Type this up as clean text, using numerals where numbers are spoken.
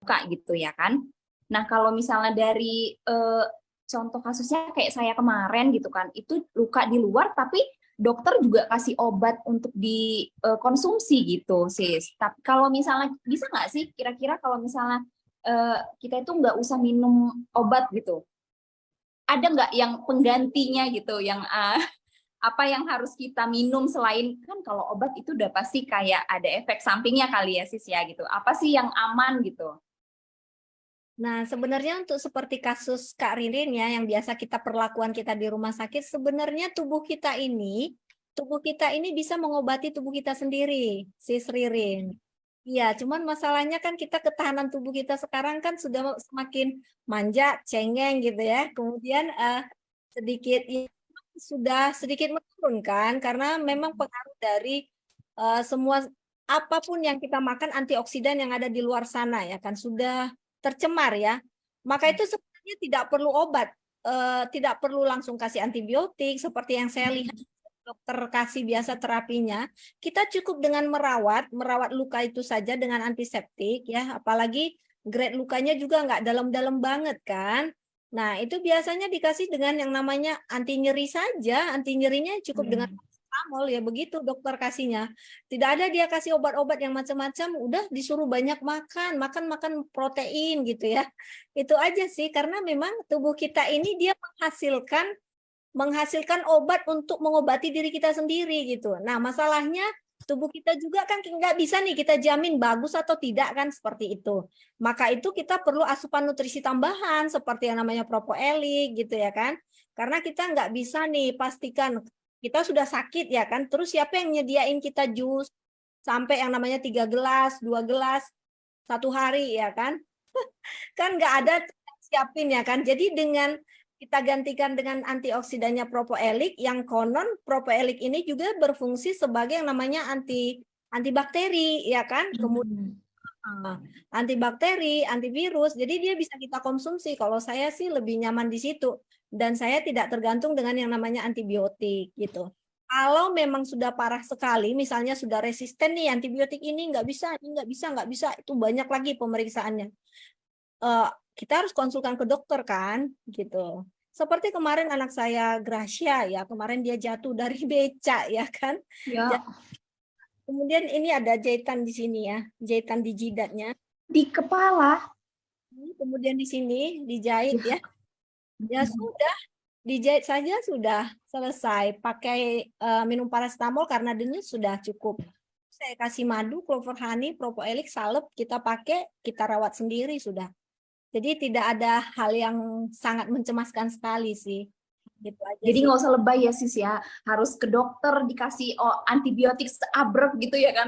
luka gitu ya kan. Nah, kalau misalnya dari contoh kasusnya kayak saya kemarin gitu kan, itu luka di luar tapi dokter juga kasih obat untuk dikonsumsi gitu, sis. Tapi kalau misalnya bisa nggak sih kira-kira kalau misalnya kita itu nggak usah minum obat gitu? Ada nggak yang penggantinya gitu, yang apa yang harus kita minum selain, kan kalau obat itu udah pasti kayak ada efek sampingnya kali ya sis ya gitu. Apa sih yang aman gitu? Nah, sebenarnya untuk seperti kasus Kak Ririn ya, yang biasa kita perlakuan kita di rumah sakit, sebenarnya tubuh kita ini bisa mengobati tubuh kita sendiri, sis Ririn. Iya, cuman masalahnya kan kita ketahanan tubuh kita sekarang kan sudah semakin manja, cengeng gitu ya. Kemudian sedikit ya, sudah sedikit menurun kan, karena memang pengaruh dari semua apapun yang kita makan, antioksidan yang ada di luar sana ya kan sudah tercemar ya. Maka itu sebenarnya tidak perlu obat, tidak perlu langsung kasih antibiotik seperti yang saya lihat dokter kasih biasa terapinya. Kita cukup dengan merawat luka itu saja dengan antiseptik ya, apalagi grade lukanya juga nggak dalam-dalam banget kan. Nah, itu biasanya dikasih dengan yang namanya anti nyeri saja, anti nyerinya cukup dengan paracetamol ya, begitu dokter kasihnya. Tidak ada dia kasih obat-obat yang macam-macam, udah disuruh banyak makan protein gitu ya. Itu aja sih, karena memang tubuh kita ini dia menghasilkan obat untuk mengobati diri kita sendiri gitu. Nah, masalahnya tubuh kita juga kan nggak bisa nih kita jamin bagus atau tidak kan seperti itu. Maka itu kita perlu asupan nutrisi tambahan seperti yang namanya propoelik gitu ya kan. Karena kita nggak bisa nih pastikan kita sudah sakit ya kan. Terus siapa yang nyediain kita jus sampai yang namanya 3 gelas, 2 gelas satu hari ya kan? Kan nggak ada siapin ya kan. Jadi dengan kita gantikan dengan antioksidannya propoelik, yang konon propoelik ini juga berfungsi sebagai yang namanya antibakteri ya kan. Kemudian antibakteri, antivirus. Jadi dia bisa kita konsumsi. Kalau saya sih lebih nyaman di situ, dan saya tidak tergantung dengan yang namanya antibiotik gitu. Kalau memang sudah parah sekali, misalnya sudah resisten nih antibiotik ini nggak bisa, itu banyak lagi pemeriksaannya. Kita harus konsultan ke dokter kan, gitu. Seperti kemarin anak saya Gracia ya, kemarin dia jatuh dari beca ya kan. Ya. Kemudian ini ada jahitan di sini ya, jahitan di jidatnya. Di kepala. Kemudian di sini dijahit ya. Ya sudah, dijahit saja sudah selesai. Pakai minum paracetamol karena denyut sudah cukup. Saya kasih madu, clover honey, propoelik, salep, kita pakai, kita rawat sendiri sudah. Jadi tidak ada hal yang sangat mencemaskan sekali sih. Gitu aja Jadi sih. nggak usah lebay ya sis ya, harus ke dokter dikasih antibiotik seabrek gitu ya kan?